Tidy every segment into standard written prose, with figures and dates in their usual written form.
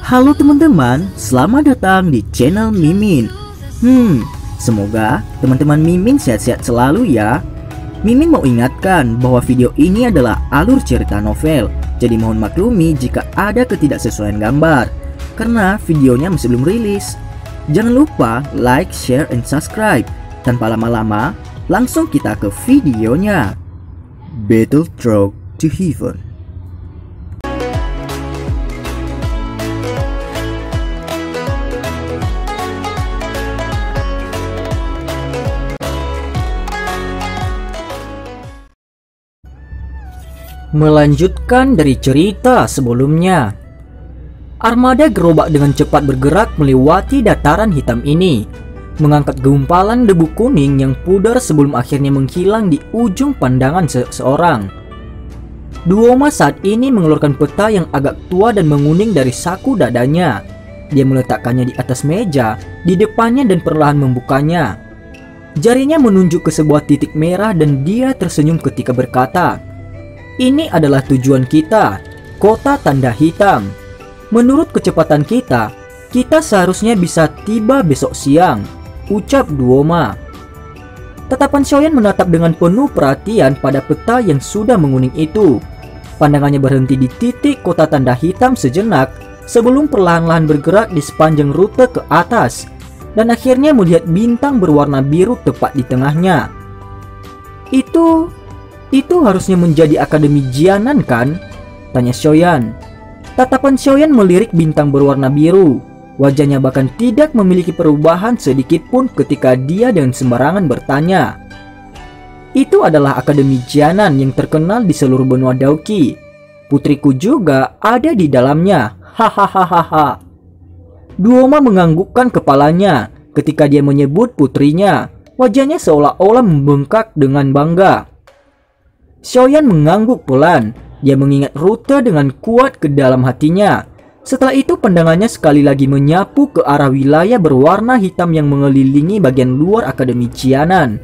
Halo teman-teman, selamat datang di channel Mimin. Semoga teman-teman Mimin sehat-sehat selalu ya. Mimin mau ingatkan bahwa video ini adalah alur cerita novel, jadi mohon maklumi jika ada ketidaksesuaian gambar, karena videonya masih belum rilis. Jangan lupa like, share, and subscribe. Tanpa lama-lama, langsung kita ke videonya. Battle Road to Heaven. Melanjutkan dari cerita sebelumnya, armada gerobak dengan cepat bergerak melewati dataran hitam ini, mengangkat gumpalan debu kuning yang pudar sebelum akhirnya menghilang di ujung pandangan seseorang. Duoma saat ini mengeluarkan peta yang agak tua dan menguning dari saku dadanya. Dia meletakkannya di atas meja di depannya dan perlahan membukanya. Jarinya menunjuk ke sebuah titik merah dan dia tersenyum ketika berkata, "Ini adalah tujuan kita, kota tanda hitam. Menurut kecepatan kita seharusnya bisa tiba besok siang," ucap Duoma. Tatapan Xiaoyan menatap dengan penuh perhatian pada peta yang sudah menguning itu. Pandangannya berhenti di titik kota tanda hitam sejenak sebelum perlahan-lahan bergerak di sepanjang rute ke atas dan akhirnya melihat bintang berwarna biru tepat di tengahnya. Itu harusnya menjadi Akademi Jianan kan? Tanya Xiaoyan. Tatapan Xiaoyan melirik bintang berwarna biru. Wajahnya bahkan tidak memiliki perubahan sedikit pun ketika dia dengan sembarangan bertanya. Itu adalah Akademi Jianan yang terkenal di seluruh benua Daoqi. Putriku juga ada di dalamnya. Hahaha. Duoma menganggukkan kepalanya ketika dia menyebut putrinya. Wajahnya seolah-olah membengkak dengan bangga. Xiaoyan mengangguk pelan. Dia mengingat rute dengan kuat ke dalam hatinya. Setelah itu pandangannya sekali lagi menyapu ke arah wilayah berwarna hitam yang mengelilingi bagian luar Akademi Jianan.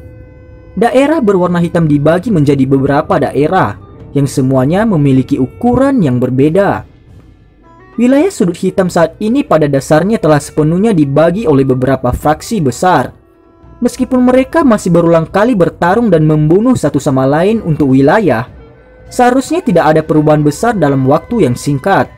Daerah berwarna hitam dibagi menjadi beberapa daerah yang semuanya memiliki ukuran yang berbeda. Wilayah sudut hitam saat ini pada dasarnya telah sepenuhnya dibagi oleh beberapa fraksi besar. Meskipun mereka masih berulang kali bertarung dan membunuh satu sama lain untuk wilayah, seharusnya tidak ada perubahan besar dalam waktu yang singkat.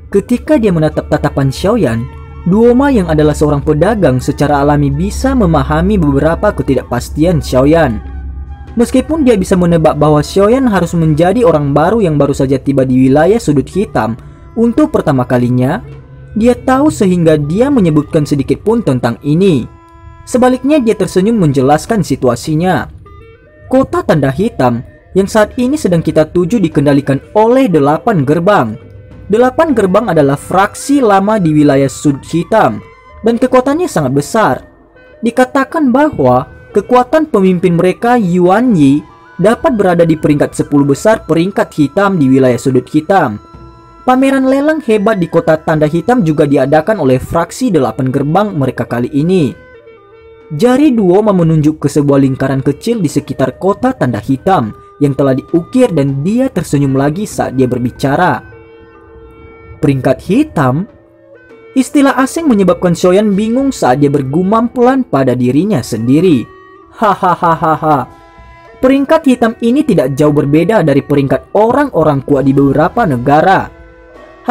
Ketika dia menatap tatapan Xiaoyan, Duoma yang adalah seorang pedagang secara alami bisa memahami beberapa ketidakpastian Xiaoyan. Meskipun dia bisa menebak bahwa Xiaoyan harus menjadi orang baru yang baru saja tiba di wilayah sudut hitam untuk pertama kalinya, dia tahu sehingga dia menyebutkan sedikit pun tentang ini. Sebaliknya dia tersenyum menjelaskan situasinya. Kota tanda hitam yang saat ini sedang kita tuju dikendalikan oleh 8 gerbang. 8 gerbang adalah fraksi lama di wilayah sudut hitam dan kekuatannya sangat besar. Dikatakan bahwa kekuatan pemimpin mereka Yuan Yi dapat berada di peringkat 10 besar peringkat hitam di wilayah sudut hitam. Pameran lelang hebat di kota tanda hitam juga diadakan oleh fraksi 8 gerbang mereka kali ini. Jari Duoma menunjuk ke sebuah lingkaran kecil di sekitar kota tanda hitam yang telah diukir dan dia tersenyum lagi saat dia berbicara. Peringkat hitam? Istilah asing menyebabkan Xiaoyan bingung saat dia bergumam pelan pada dirinya sendiri. Hahaha. Peringkat hitam ini tidak jauh berbeda dari peringkat orang-orang kuat di beberapa negara.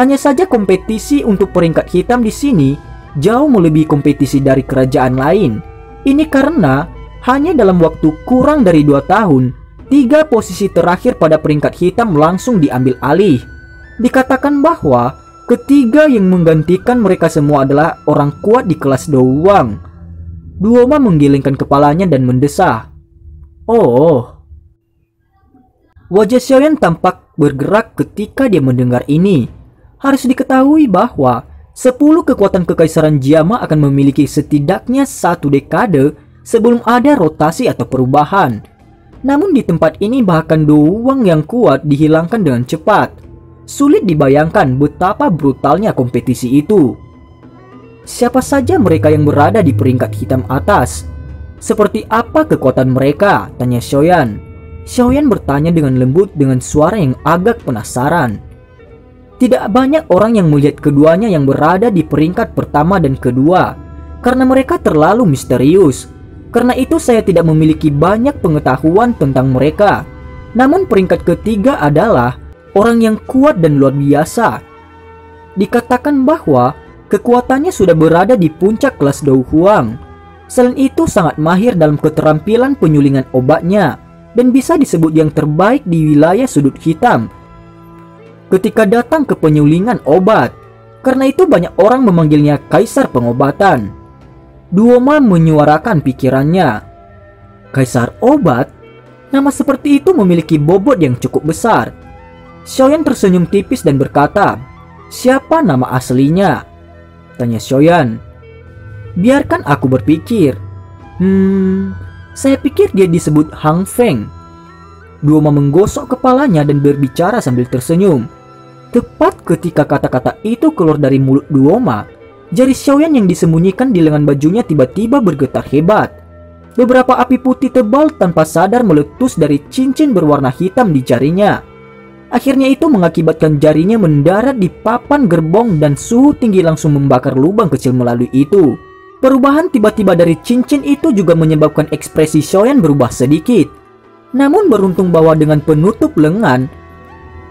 Hanya saja kompetisi untuk peringkat hitam di sini jauh melebihi kompetisi dari kerajaan lain. Ini karena hanya dalam waktu kurang dari 2 tahun, 3 posisi terakhir pada peringkat hitam langsung diambil alih. Dikatakan bahwa ketiga yang menggantikan mereka semua adalah orang kuat di kelas doang. Duoma menggelengkan kepalanya dan mendesah. Oh. Wajah Xiaoyan tampak bergerak ketika dia mendengar ini. Harus diketahui bahwa 10 kekuatan kekaisaran Jiama akan memiliki setidaknya 1 dekade sebelum ada rotasi atau perubahan. Namun di tempat ini bahkan doang yang kuat dihilangkan dengan cepat. Sulit dibayangkan betapa brutalnya kompetisi itu. Siapa saja mereka yang berada di peringkat hitam atas? Seperti apa kekuatan mereka? Tanya Xiaoyan. Xiaoyan bertanya dengan lembut dengan suara yang agak penasaran. Tidak banyak orang yang melihat keduanya yang berada di peringkat pertama dan kedua, karena mereka terlalu misterius. Karena itu saya tidak memiliki banyak pengetahuan tentang mereka. Namun peringkat ketiga adalah orang yang kuat dan luar biasa. Dikatakan bahwa kekuatannya sudah berada di puncak kelas Dou Huang. Selain itu sangat mahir dalam keterampilan penyulingan obatnya dan bisa disebut yang terbaik di wilayah sudut hitam ketika datang ke penyulingan obat. Karena itu banyak orang memanggilnya Kaisar Pengobatan. Duoma menyuarakan pikirannya. Kaisar Obat? Nama seperti itu memiliki bobot yang cukup besar. Xiaoyan tersenyum tipis dan berkata, "Siapa nama aslinya?" tanya Xiaoyan. "Biarkan aku berpikir. Saya pikir dia disebut Hang Feng." Duoma menggosok kepalanya dan berbicara sambil tersenyum. Tepat ketika kata-kata itu keluar dari mulut Duoma, jari Xiaoyan yang disembunyikan di lengan bajunya tiba-tiba bergetar hebat. Beberapa api putih tebal tanpa sadar meletus dari cincin berwarna hitam di jarinya. Akhirnya itu mengakibatkan jarinya mendarat di papan gerbong dan suhu tinggi langsung membakar lubang kecil melalui itu. Perubahan tiba-tiba dari cincin itu juga menyebabkan ekspresi Xiaoyan berubah sedikit. Namun beruntung bahwa dengan penutup lengan,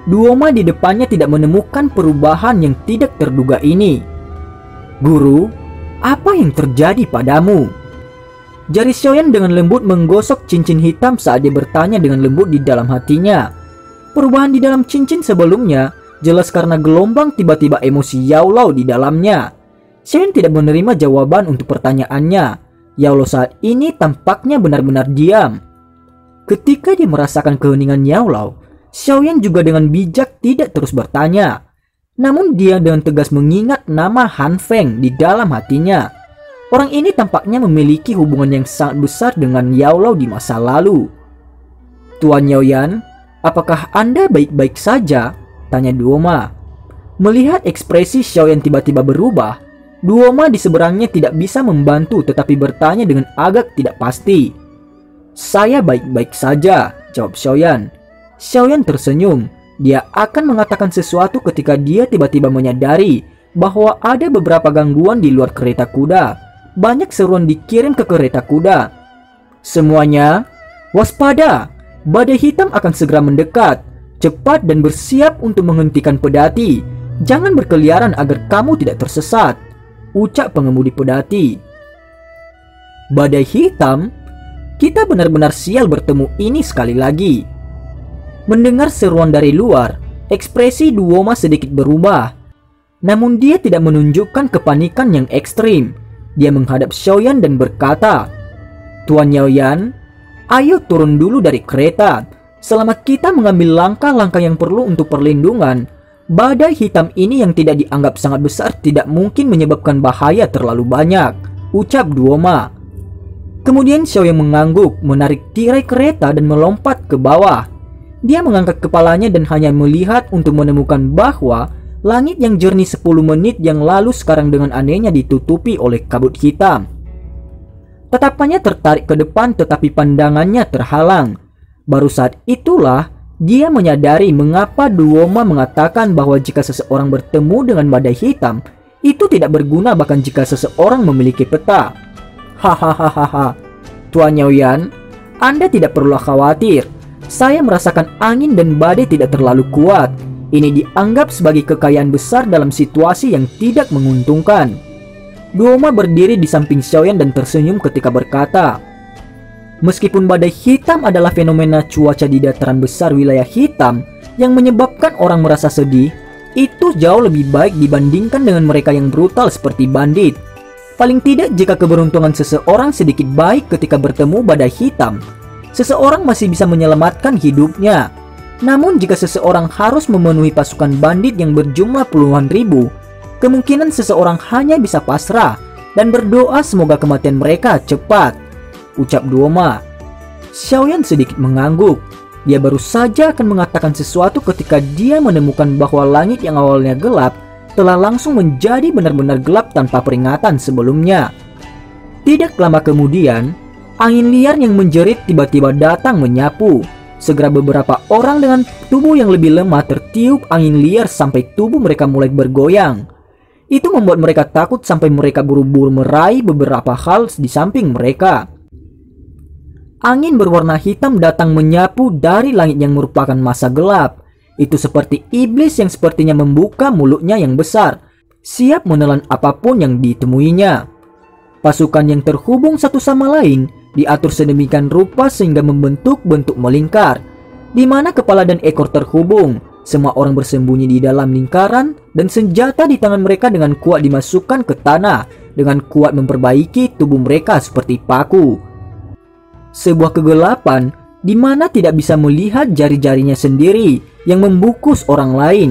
Duoma di depannya tidak menemukan perubahan yang tidak terduga ini. "Guru, apa yang terjadi padamu?" Jari Xiaoyan dengan lembut menggosok cincin hitam saat dia bertanya dengan lembut di dalam hatinya. Perubahan di dalam cincin sebelumnya jelas karena gelombang tiba-tiba emosi Yao Lao di dalamnya. Xiaoyan tidak menerima jawaban untuk pertanyaannya. Yao Lao saat ini tampaknya benar-benar diam. Ketika dia merasakan keheningan Yao Lao, Xiaoyan juga dengan bijak tidak terus bertanya. Namun dia dengan tegas mengingat nama Han Feng di dalam hatinya. Orang ini tampaknya memiliki hubungan yang sangat besar dengan Yao Lao di masa lalu. "Tuan Yaoyan, apakah Anda baik-baik saja?" tanya Duoma. Melihat ekspresi Xiaoyan tiba-tiba berubah, Duoma di seberangnya tidak bisa membantu tetapi bertanya dengan agak tidak pasti. "Saya baik-baik saja," jawab Xiaoyan. Xiaoyan tersenyum. Dia akan mengatakan sesuatu ketika dia tiba-tiba menyadari bahwa ada beberapa gangguan di luar kereta kuda. Banyak seruan dikirim ke kereta kuda. "Semuanya, waspada! Badai hitam akan segera mendekat. Cepat dan bersiap untuk menghentikan pedati. Jangan berkeliaran agar kamu tidak tersesat," ucap pengemudi pedati. Badai hitam? Kita benar-benar sial bertemu ini sekali lagi. Mendengar seruan dari luar, ekspresi Duoma sedikit berubah. Namun dia tidak menunjukkan kepanikan yang ekstrim. Dia menghadap Xiaoyan dan berkata, "Tuan Yaoyan, ayo turun dulu dari kereta. Selama kita mengambil langkah-langkah yang perlu untuk perlindungan, badai hitam ini yang tidak dianggap sangat besar tidak mungkin menyebabkan bahaya terlalu banyak," ucap Duoma. Kemudian Xiaoyan mengangguk, menarik tirai kereta dan melompat ke bawah. Dia mengangkat kepalanya dan hanya melihat untuk menemukan bahwa langit yang jernih 10 menit yang lalu sekarang dengan anehnya ditutupi oleh kabut hitam. Tatapannya tertarik ke depan tetapi pandangannya terhalang. Baru saat itulah dia menyadari mengapa Duoma mengatakan bahwa jika seseorang bertemu dengan badai hitam, itu tidak berguna bahkan jika seseorang memiliki peta. "Hahaha, Tuan Yaoyan, Anda tidak perlu khawatir. Saya merasakan angin dan badai tidak terlalu kuat. Ini dianggap sebagai kekayaan besar dalam situasi yang tidak menguntungkan." Duoma berdiri di samping Xiaoyan dan tersenyum ketika berkata, "Meskipun badai hitam adalah fenomena cuaca di dataran besar wilayah hitam yang menyebabkan orang merasa sedih, itu jauh lebih baik dibandingkan dengan mereka yang brutal seperti bandit. Paling tidak jika keberuntungan seseorang sedikit baik ketika bertemu badai hitam, seseorang masih bisa menyelamatkan hidupnya. Namun jika seseorang harus memenuhi pasukan bandit yang berjumlah puluhan ribu, kemungkinan seseorang hanya bisa pasrah dan berdoa semoga kematian mereka cepat," ucap Duoma. Xiaoyan sedikit mengangguk. Dia baru saja akan mengatakan sesuatu ketika dia menemukan bahwa langit yang awalnya gelap telah langsung menjadi benar-benar gelap tanpa peringatan sebelumnya. Tidak lama kemudian, angin liar yang menjerit tiba-tiba datang menyapu. Segera beberapa orang dengan tubuh yang lebih lemah tertiup angin liar sampai tubuh mereka mulai bergoyang. Itu membuat mereka takut sampai mereka buru-buru meraih beberapa hal di samping mereka. Angin berwarna hitam datang menyapu dari langit yang merupakan masa gelap. Itu seperti iblis yang sepertinya membuka mulutnya yang besar, siap menelan apapun yang ditemuinya. Pasukan yang terhubung satu sama lain diatur sedemikian rupa sehingga membentuk bentuk melingkar, di mana kepala dan ekor terhubung. Semua orang bersembunyi di dalam lingkaran dan senjata di tangan mereka dengan kuat dimasukkan ke tanah, dengan kuat memperbaiki tubuh mereka seperti paku. Sebuah kegelapan di mana tidak bisa melihat jari-jarinya sendiri yang membungkus orang lain.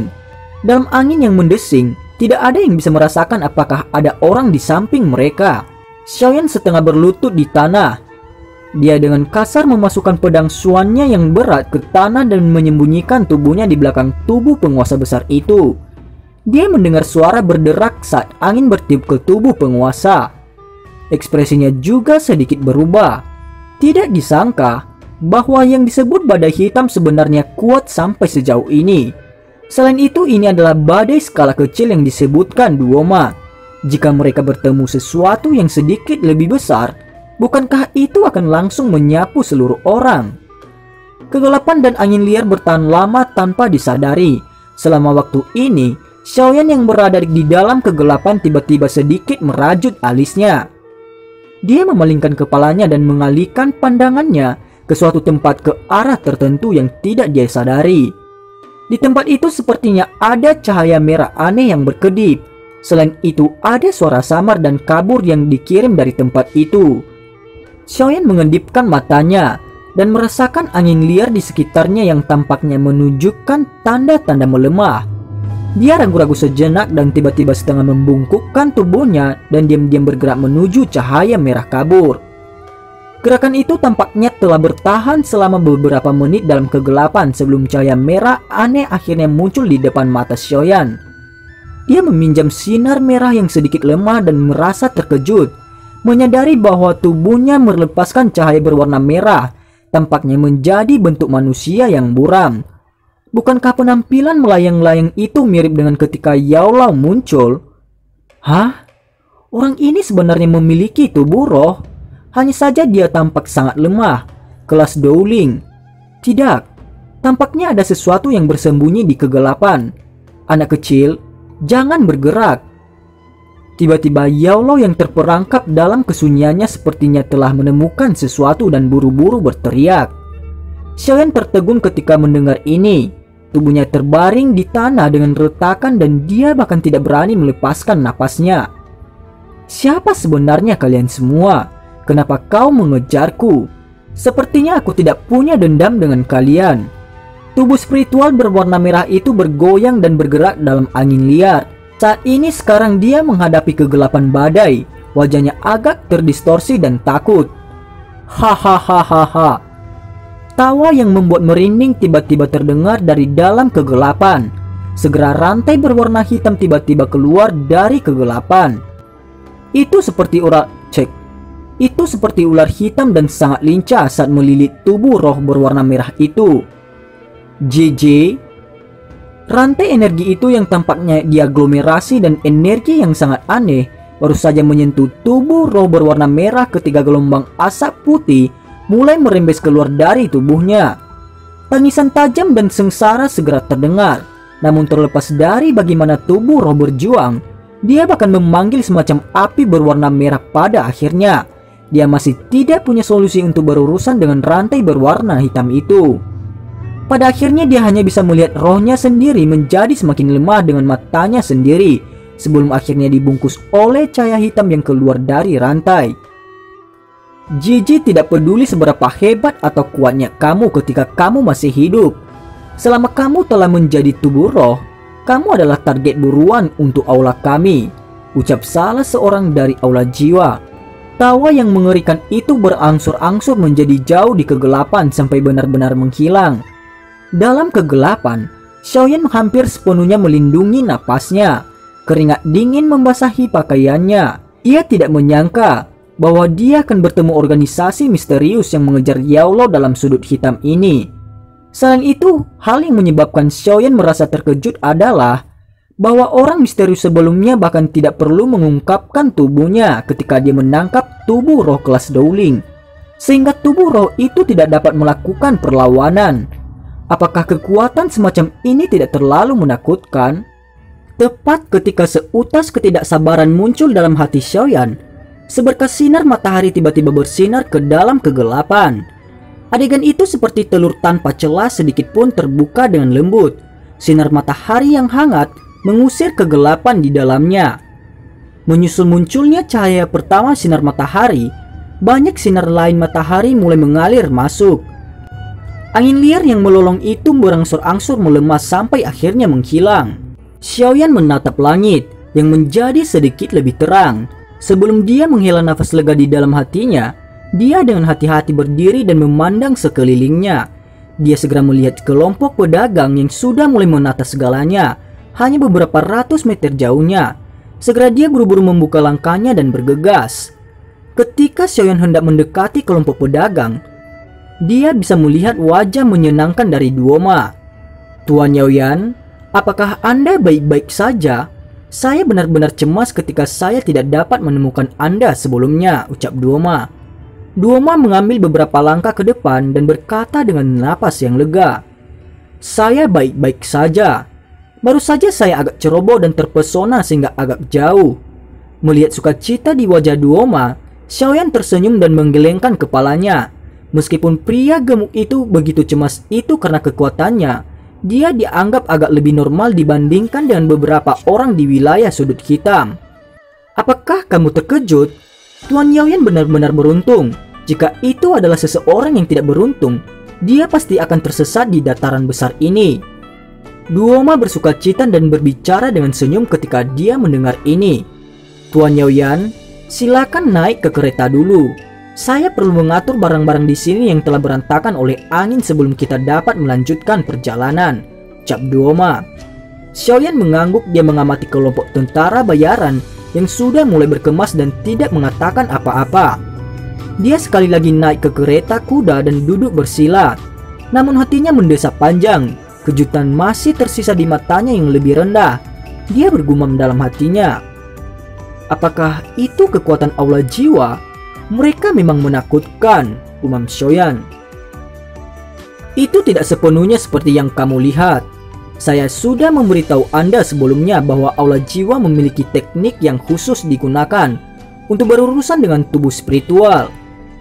Dalam angin yang mendesing, tidak ada yang bisa merasakan apakah ada orang di samping mereka. Xiaoyan setengah berlutut di tanah. Dia dengan kasar memasukkan pedang suannya yang berat ke tanah dan menyembunyikan tubuhnya di belakang tubuh penguasa besar itu. Dia mendengar suara berderak saat angin bertiup ke tubuh penguasa. Ekspresinya juga sedikit berubah. Tidak disangka bahwa yang disebut badai hitam sebenarnya kuat sampai sejauh ini. Selain itu, ini adalah badai skala kecil yang disebutkan Duoma. Jika mereka bertemu sesuatu yang sedikit lebih besar, bukankah itu akan langsung menyapu seluruh orang? Kegelapan dan angin liar bertahan lama tanpa disadari. Selama waktu ini, Xiaoyan yang berada di dalam kegelapan tiba-tiba sedikit merajut alisnya. Dia memalingkan kepalanya dan mengalihkan pandangannya ke suatu tempat ke arah tertentu yang tidak dia sadari. Di tempat itu sepertinya ada cahaya merah aneh yang berkedip. Selain itu, ada suara samar dan kabur yang dikirim dari tempat itu. Xiaoyan mengedipkan matanya dan merasakan angin liar di sekitarnya yang tampaknya menunjukkan tanda-tanda melemah. Dia ragu-ragu sejenak dan tiba-tiba setengah membungkukkan tubuhnya dan diam-diam bergerak menuju cahaya merah kabur. Gerakan itu tampaknya telah bertahan selama beberapa menit dalam kegelapan sebelum cahaya merah aneh akhirnya muncul di depan mata Xiaoyan. Dia meminjam sinar merah yang sedikit lemah dan merasa terkejut, menyadari bahwa tubuhnya melepaskan cahaya berwarna merah, tampaknya menjadi bentuk manusia yang buram. Bukankah penampilan melayang-layang itu mirip dengan ketika Yao Lao muncul? Hah? Orang ini sebenarnya memiliki tubuh roh. Hanya saja dia tampak sangat lemah, kelas Dowling. Tidak, tampaknya ada sesuatu yang bersembunyi di kegelapan. Anak kecil, jangan bergerak. Tiba-tiba Yao Lao yang terperangkap dalam kesunyiannya sepertinya telah menemukan sesuatu dan buru-buru berteriak. Xiaoyan tertegun ketika mendengar ini. Tubuhnya terbaring di tanah dengan retakan dan dia bahkan tidak berani melepaskan napasnya. Siapa sebenarnya kalian semua? Kenapa kau mengejarku? Sepertinya aku tidak punya dendam dengan kalian. Tubuh spiritual berwarna merah itu bergoyang dan bergerak dalam angin liar. Saat ini sekarang dia menghadapi kegelapan badai. Wajahnya agak terdistorsi dan takut. Hahaha. Tawa yang membuat merinding tiba-tiba terdengar dari dalam kegelapan. Segera rantai berwarna hitam tiba-tiba keluar dari kegelapan. Itu seperti ular hitam dan sangat lincah saat melilit tubuh roh berwarna merah itu. JJ. Rantai energi itu yang tampaknya diaglomerasi dan energi yang sangat aneh baru saja menyentuh tubuh roh berwarna merah ketika gelombang asap putih mulai merembes keluar dari tubuhnya. Tangisan tajam dan sengsara segera terdengar. Namun terlepas dari bagaimana tubuh roh berjuang, dia bahkan memanggil semacam api berwarna merah pada akhirnya. Dia masih tidak punya solusi untuk berurusan dengan rantai berwarna hitam itu. Pada akhirnya dia hanya bisa melihat rohnya sendiri menjadi semakin lemah dengan matanya sendiri, sebelum akhirnya dibungkus oleh cahaya hitam yang keluar dari rantai. Gigi tidak peduli seberapa hebat atau kuatnya kamu ketika kamu masih hidup. Selama kamu telah menjadi tubuh roh, kamu adalah target buruan untuk aula kami, ucap salah seorang dari aula jiwa. Tawa yang mengerikan itu berangsur-angsur menjadi jauh di kegelapan sampai benar-benar menghilang. Dalam kegelapan, Xiaoyan hampir sepenuhnya melindungi napasnya. Keringat dingin membasahi pakaiannya. Ia tidak menyangka bahwa dia akan bertemu organisasi misterius yang mengejar Yao Lao dalam sudut hitam ini. Selain itu, hal yang menyebabkan Xiaoyan merasa terkejut adalah bahwa orang misterius sebelumnya bahkan tidak perlu mengungkapkan tubuhnya ketika dia menangkap tubuh roh kelas Dowling, sehingga tubuh roh itu tidak dapat melakukan perlawanan. Apakah kekuatan semacam ini tidak terlalu menakutkan? Tepat ketika seutas ketidaksabaran muncul dalam hati Xiaoyan, seberkas sinar matahari tiba-tiba bersinar ke dalam kegelapan. Adegan itu seperti telur tanpa celah sedikit pun terbuka dengan lembut. Sinar matahari yang hangat mengusir kegelapan di dalamnya. Menyusul munculnya cahaya pertama sinar matahari, banyak sinar lain matahari mulai mengalir masuk. Angin liar yang melolong itu berangsur-angsur melemah sampai akhirnya menghilang. Xiaoyan menatap langit yang menjadi sedikit lebih terang. Sebelum dia menghela nafas lega di dalam hatinya, dia dengan hati-hati berdiri dan memandang sekelilingnya. Dia segera melihat kelompok pedagang yang sudah mulai menata segalanya, hanya beberapa ratus meter jauhnya. Segera dia buru-buru membuka langkahnya dan bergegas. Ketika Xiaoyan hendak mendekati kelompok pedagang, dia bisa melihat wajah menyenangkan dari Duoma. "Tuan Yaoyan, apakah Anda baik-baik saja? Saya benar-benar cemas ketika saya tidak dapat menemukan Anda sebelumnya," ucap Duoma. Duoma mengambil beberapa langkah ke depan dan berkata dengan napas yang lega, "Saya baik-baik saja. Baru saja saya agak ceroboh dan terpesona sehingga agak jauh." Melihat sukacita di wajah Duoma, Xiaoyan tersenyum dan menggelengkan kepalanya. Meskipun pria gemuk itu begitu cemas itu karena kekuatannya, dia dianggap agak lebih normal dibandingkan dengan beberapa orang di wilayah sudut hitam. "Apakah kamu terkejut? Tuan Yaoyan benar-benar beruntung. Jika itu adalah seseorang yang tidak beruntung, dia pasti akan tersesat di dataran besar ini." Duoma bersukacita dan berbicara dengan senyum ketika dia mendengar ini. "Tuan Yaoyan, silakan naik ke kereta dulu. Saya perlu mengatur barang-barang di sini yang telah berantakan oleh angin sebelum kita dapat melanjutkan perjalanan," ucap Duoma. Xiaoyan mengangguk. Dia mengamati kelompok tentara bayaran yang sudah mulai berkemas dan tidak mengatakan apa-apa. Dia sekali lagi naik ke kereta kuda dan duduk bersila. Namun hatinya mendesah panjang. Kejutan masih tersisa di matanya yang lebih rendah. Dia bergumam dalam hatinya, "Apakah itu kekuatan aula jiwa? Mereka memang menakutkan," umam Xiaoyan. "Itu tidak sepenuhnya seperti yang kamu lihat. Saya sudah memberitahu Anda sebelumnya bahwa aula jiwa memiliki teknik yang khusus digunakan untuk berurusan dengan tubuh spiritual.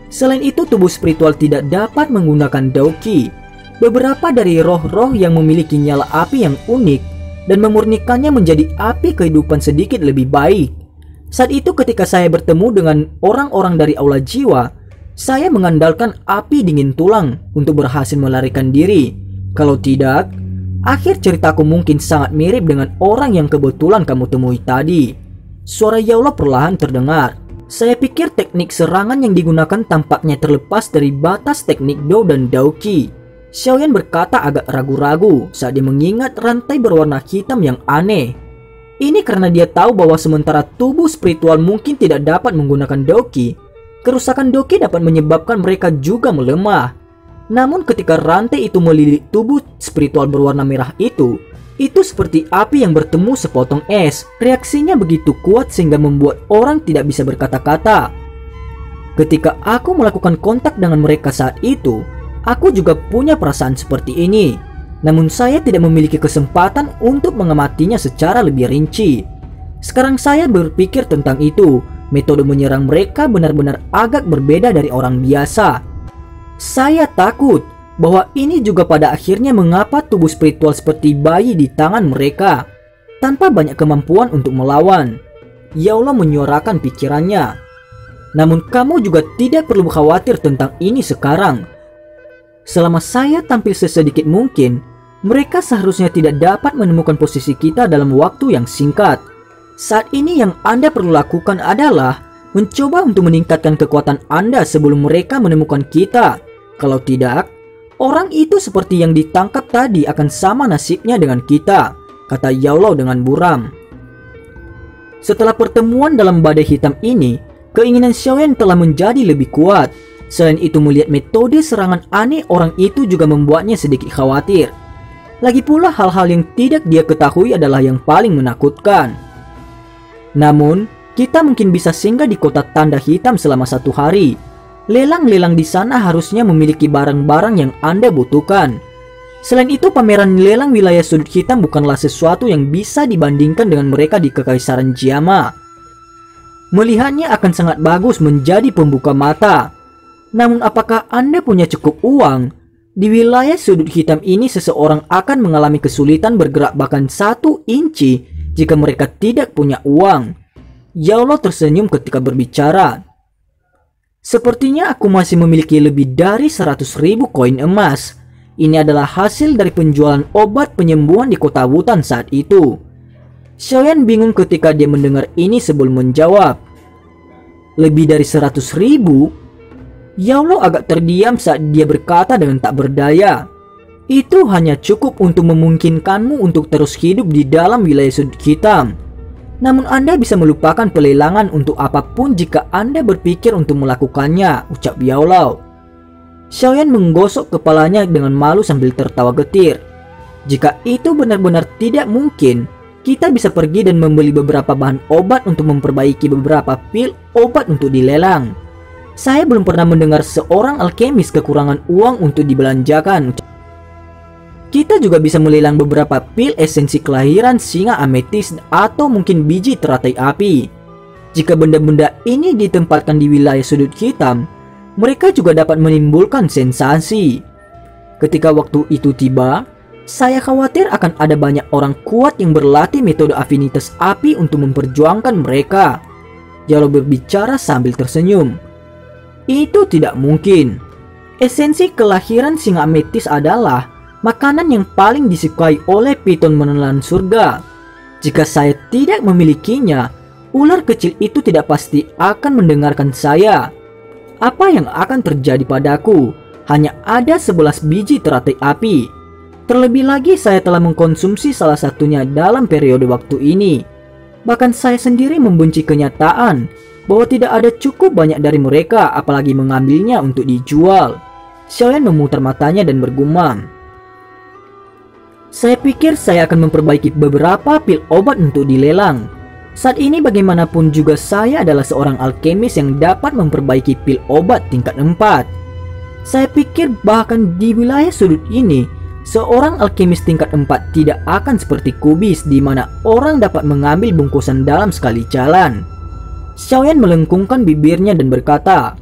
Selain itu, tubuh spiritual tidak dapat menggunakan Daoqi. Beberapa dari roh-roh yang memiliki nyala api yang unik dan memurnikannya menjadi api kehidupan sedikit lebih baik. Saat itu ketika saya bertemu dengan orang-orang dari aula jiwa, saya mengandalkan api dingin tulang untuk berhasil melarikan diri. Kalau tidak, akhir ceritaku mungkin sangat mirip dengan orang yang kebetulan kamu temui tadi." Suara Yaola perlahan terdengar. "Saya pikir teknik serangan yang digunakan tampaknya terlepas dari batas teknik Dao dan Daoqi." Xiaoyan berkata agak ragu-ragu saat dia mengingat rantai berwarna hitam yang aneh. Ini karena dia tahu bahwa sementara tubuh spiritual mungkin tidak dapat menggunakan Daoqi, kerusakan Daoqi dapat menyebabkan mereka juga melemah. Namun ketika rantai itu melilit tubuh spiritual berwarna merah itu seperti api yang bertemu sepotong es. Reaksinya begitu kuat sehingga membuat orang tidak bisa berkata-kata. Ketika aku melakukan kontak dengan mereka saat itu, aku juga punya perasaan seperti ini. Namun saya tidak memiliki kesempatan untuk mengamatinya secara lebih rinci. Sekarang saya berpikir tentang itu. Metode menyerang mereka benar-benar agak berbeda dari orang biasa. Saya takut bahwa ini juga pada akhirnya mengapa tubuh spiritual seperti bayi di tangan mereka, tanpa banyak kemampuan untuk melawan. Yaola menyuarakan pikirannya. Namun kamu juga tidak perlu khawatir tentang ini sekarang. Selama saya tampil sesedikit mungkin, mereka seharusnya tidak dapat menemukan posisi kita dalam waktu yang singkat. Saat ini yang Anda perlu lakukan adalah mencoba untuk meningkatkan kekuatan Anda sebelum mereka menemukan kita. Kalau tidak, orang itu seperti yang ditangkap tadi akan sama nasibnya dengan kita, kata Yaolau dengan buram. Setelah pertemuan dalam badai hitam ini, keinginan Xiaoyan telah menjadi lebih kuat. Selain itu, melihat metode serangan aneh orang itu juga membuatnya sedikit khawatir. Lagi pula hal-hal yang tidak dia ketahui adalah yang paling menakutkan. Namun, kita mungkin bisa singgah di kota tanda hitam selama 1 hari. Lelang-lelang di sana harusnya memiliki barang-barang yang Anda butuhkan. Selain itu, pameran lelang wilayah sudut hitam bukanlah sesuatu yang bisa dibandingkan dengan mereka di Kekaisaran Jiama. Melihatnya akan sangat bagus menjadi pembuka mata. Namun apakah Anda punya cukup uang? Di wilayah sudut hitam ini seseorang akan mengalami kesulitan bergerak bahkan 1 inci jika mereka tidak punya uang. Yaulo tersenyum ketika berbicara. Sepertinya aku masih memiliki lebih dari 100.000 koin emas. Ini adalah hasil dari penjualan obat penyembuhan di kota Wutan saat itu. Xiaoyan bingung ketika dia mendengar ini sebelum menjawab. Lebih dari 100.000? Yaulo agak terdiam saat dia berkata dengan tak berdaya. Itu hanya cukup untuk memungkinkanmu untuk terus hidup di dalam wilayah sudut hitam. Namun Anda bisa melupakan pelelangan untuk apapun jika Anda berpikir untuk melakukannya, ucap Yaulo. Xiaoyan menggosok kepalanya dengan malu sambil tertawa getir. Jika itu benar-benar tidak mungkin, kita bisa pergi dan membeli beberapa bahan obat untuk memperbaiki beberapa pil obat untuk dilelang. Saya belum pernah mendengar seorang alkemis kekurangan uang untuk dibelanjakan. Kita juga bisa melelang beberapa pil esensi kelahiran singa ametis atau mungkin biji teratai api. Jika benda-benda ini ditempatkan di wilayah sudut hitam, mereka juga dapat menimbulkan sensasi. Ketika waktu itu tiba, saya khawatir akan ada banyak orang kuat yang berlatih metode afinitas api untuk memperjuangkan mereka. Yaulo berbicara sambil tersenyum. Itu tidak mungkin. Esensi kelahiran singa ametis adalah makanan yang paling disukai oleh piton menelan surga. Jika saya tidak memilikinya, ular kecil itu tidak pasti akan mendengarkan saya. Apa yang akan terjadi padaku? Hanya ada 11 biji teratai api. Terlebih lagi saya telah mengkonsumsi salah satunya dalam periode waktu ini. Bahkan saya sendiri membenci kenyataan bahwa tidak ada cukup banyak dari mereka, apalagi mengambilnya untuk dijual. Xiaoyan memutar matanya dan bergumam. Saya pikir saya akan memperbaiki beberapa pil obat untuk dilelang. Saat ini bagaimanapun juga saya adalah seorang alkemis yang dapat memperbaiki pil obat tingkat 4. Saya pikir bahkan di wilayah sudut ini, seorang alkemis tingkat 4 tidak akan seperti kubis di mana orang dapat mengambil bungkusan dalam sekali jalan. Xiaoyan melengkungkan bibirnya dan berkata,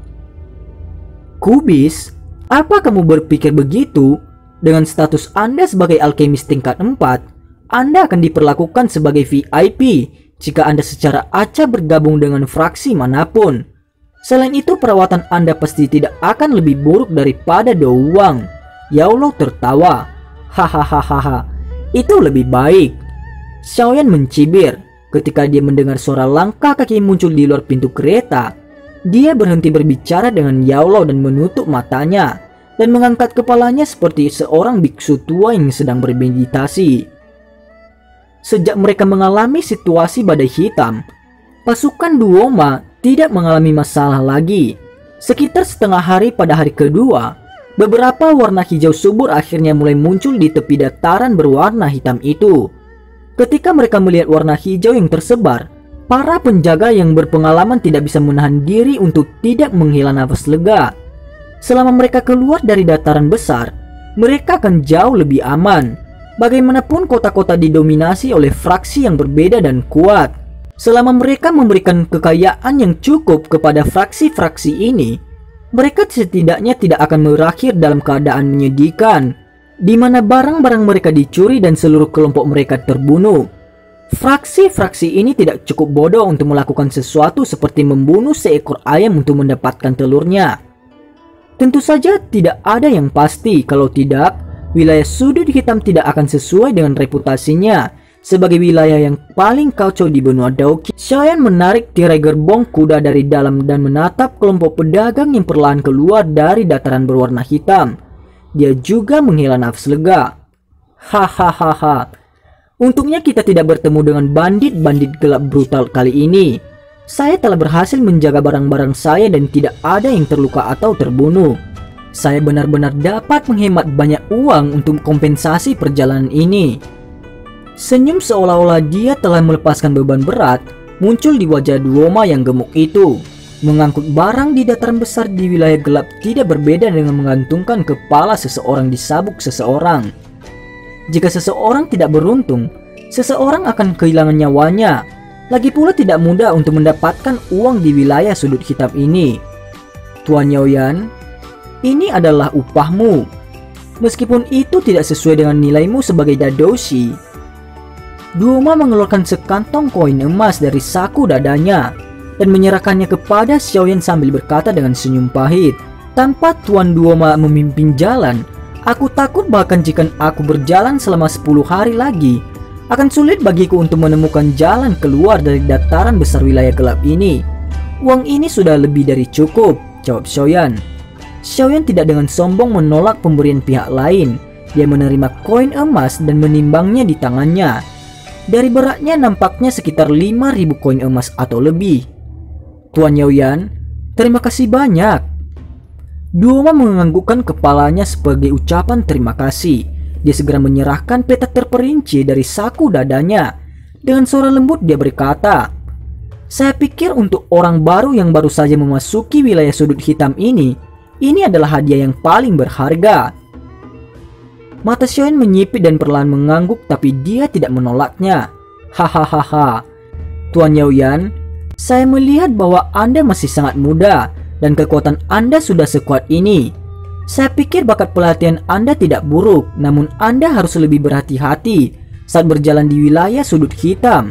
"Kubis? Apa kamu berpikir begitu? Dengan status Anda sebagai alkemis tingkat 4, Anda akan diperlakukan sebagai VIP jika Anda secara acak bergabung dengan fraksi manapun. Selain itu, perawatan Anda pasti tidak akan lebih buruk daripada Douwang." Yaulo tertawa. "Hahaha, itu lebih baik." Xiaoyan mencibir. Ketika dia mendengar suara langkah kaki muncul di luar pintu kereta, dia berhenti berbicara dengan Yaulo dan menutup matanya dan mengangkat kepalanya seperti seorang biksu tua yang sedang bermeditasi. Sejak mereka mengalami situasi badai hitam, pasukan Duoma tidak mengalami masalah lagi. Sekitar setengah hari pada hari kedua, beberapa warna hijau subur akhirnya mulai muncul di tepi dataran berwarna hitam itu. Ketika mereka melihat warna hijau yang tersebar, para penjaga yang berpengalaman tidak bisa menahan diri untuk tidak menghela nafas lega. Selama mereka keluar dari dataran besar, mereka akan jauh lebih aman. Bagaimanapun kota-kota didominasi oleh fraksi yang berbeda dan kuat. Selama mereka memberikan kekayaan yang cukup kepada fraksi-fraksi ini, mereka setidaknya tidak akan berakhir dalam keadaan menyedihkan, di mana barang-barang mereka dicuri dan seluruh kelompok mereka terbunuh. Fraksi-fraksi ini tidak cukup bodoh untuk melakukan sesuatu seperti membunuh seekor ayam untuk mendapatkan telurnya. Tentu saja tidak ada yang pasti, kalau tidak, wilayah sudut hitam tidak akan sesuai dengan reputasinya sebagai wilayah yang paling kacau di benua Dauki. Xiaoyan menarik tirai gerbong kuda dari dalam dan menatap kelompok pedagang yang perlahan keluar dari dataran berwarna hitam. Dia juga menghela nafas lega. Hahaha. Untungnya kita tidak bertemu dengan bandit-bandit gelap brutal kali ini. Saya telah berhasil menjaga barang-barang saya dan tidak ada yang terluka atau terbunuh. Saya benar-benar dapat menghemat banyak uang untuk kompensasi perjalanan ini." Senyum seolah-olah dia telah melepaskan beban berat muncul di wajah Duoma yang gemuk itu. Mengangkut barang di dataran besar di wilayah gelap tidak berbeda dengan menggantungkan kepala seseorang di sabuk seseorang. Jika seseorang tidak beruntung, seseorang akan kehilangan nyawanya. Lagi pula tidak mudah untuk mendapatkan uang di wilayah sudut hitam ini. "Tuan Yaoyan, ini adalah upahmu. Meskipun itu tidak sesuai dengan nilaimu sebagai dadoshi." Duoma mengeluarkan sekantong koin emas dari saku dadanya dan menyerahkannya kepada Xiaoyan sambil berkata dengan senyum pahit, "Tanpa Tuan Duoma memimpin jalan, aku takut bahkan jika aku berjalan selama 10 hari lagi, akan sulit bagiku untuk menemukan jalan keluar dari dataran besar wilayah gelap ini." "Uang ini sudah lebih dari cukup," jawab Xiaoyan. Xiaoyan tidak dengan sombong menolak pemberian pihak lain. Dia menerima koin emas dan menimbangnya di tangannya. Dari beratnya nampaknya sekitar 5.000 koin emas atau lebih. "Tuan Yaoyan, terima kasih banyak." Duoma menganggukkan kepalanya sebagai ucapan terima kasih. Dia segera menyerahkan peta terperinci dari saku dadanya. Dengan suara lembut dia berkata, "Saya pikir untuk orang baru yang baru saja memasuki wilayah sudut hitam ini adalah hadiah yang paling berharga." Mata Xiaoyan menyipit dan perlahan mengangguk, tapi dia tidak menolaknya. "Hahaha, Tuan Yaoyan, saya melihat bahwa Anda masih sangat muda dan kekuatan Anda sudah sekuat ini. Saya pikir bakat pelatihan Anda tidak buruk, namun Anda harus lebih berhati-hati saat berjalan di wilayah sudut hitam.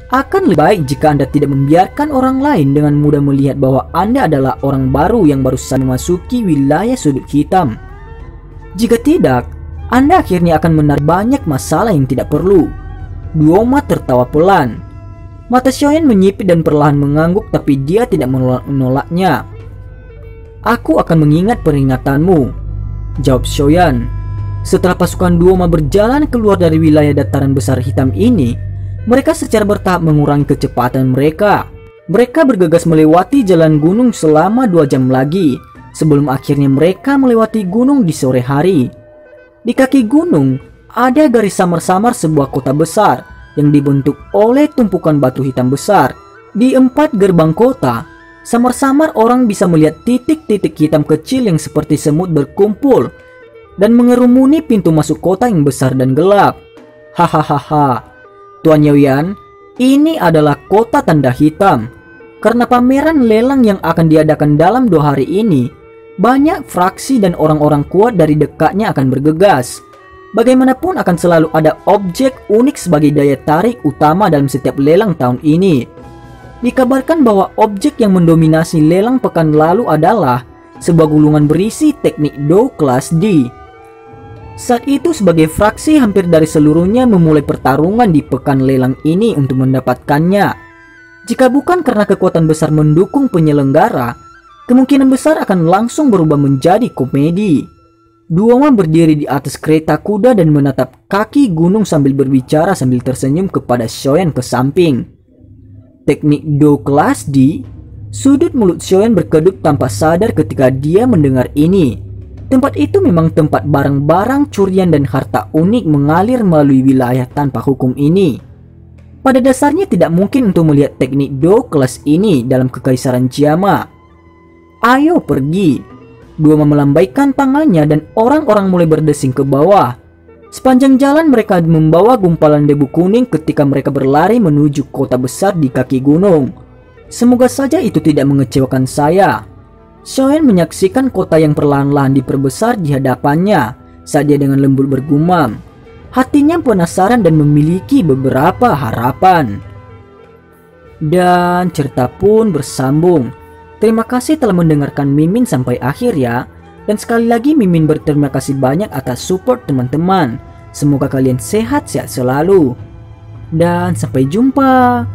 Akan lebih baik jika Anda tidak membiarkan orang lain dengan mudah melihat bahwa Anda adalah orang baru yang baru saja memasuki wilayah sudut hitam. Jika tidak, Anda akhirnya akan menarik banyak masalah yang tidak perlu." Duoma tertawa pelan. Mata Xiaoyan menyipit dan perlahan mengangguk, tapi dia tidak menolaknya. "Aku akan mengingat peringatanmu," jawab Xiaoyan. Setelah pasukan Duoma berjalan keluar dari wilayah dataran besar hitam ini, mereka secara bertahap mengurangi kecepatan mereka. Mereka bergegas melewati jalan gunung selama 2 jam lagi, sebelum akhirnya mereka melewati gunung di sore hari. Di kaki gunung, ada garis samar-samar sebuah kota besar yang dibentuk oleh tumpukan batu hitam besar. Di 4 gerbang kota, samar-samar orang bisa melihat titik-titik hitam kecil yang seperti semut berkumpul dan mengerumuni pintu masuk kota yang besar dan gelap. "Hahaha, Tuan Yaoyan, ini adalah kota tanda hitam. Karena pameran lelang yang akan diadakan dalam 2 hari ini, banyak fraksi dan orang-orang kuat dari dekatnya akan bergegas. Bagaimanapun akan selalu ada objek unik sebagai daya tarik utama dalam setiap lelang tahun ini. Dikabarkan bahwa objek yang mendominasi lelang pekan lalu adalah sebuah gulungan berisi teknik Do kelas D. Saat itu sebagai fraksi hampir dari seluruhnya memulai pertarungan di pekan lelang ini untuk mendapatkannya. Jika bukan karena kekuatan besar mendukung penyelenggara, kemungkinan besar akan langsung berubah menjadi komedi." Duoma berdiri di atas kereta kuda dan menatap kaki gunung sambil berbicara sambil tersenyum kepada Xiaoyan ke samping. "Teknik Do kelas D?" Sudut mulut Xiaoyan berkedip tanpa sadar ketika dia mendengar ini. Tempat itu memang tempat barang-barang curian dan harta unik mengalir melalui wilayah tanpa hukum ini. Pada dasarnya tidak mungkin untuk melihat teknik Do kelas ini dalam kekaisaran Jiama. "Ayo pergi." Duoma melambaikan tangannya dan orang-orang mulai berdesing ke bawah. Sepanjang jalan mereka membawa gumpalan debu kuning ketika mereka berlari menuju kota besar di kaki gunung. Semoga saja itu tidak mengecewakan saya. Xiaoyan menyaksikan kota yang perlahan-lahan diperbesar di hadapannya saat dia dengan lembut bergumam. Hatinya penasaran dan memiliki beberapa harapan. Dan cerita pun bersambung. Terima kasih telah mendengarkan Mimin sampai akhir ya. Dan sekali lagi Mimin berterima kasih banyak atas support teman-teman. Semoga kalian sehat-sehat selalu. Dan sampai jumpa.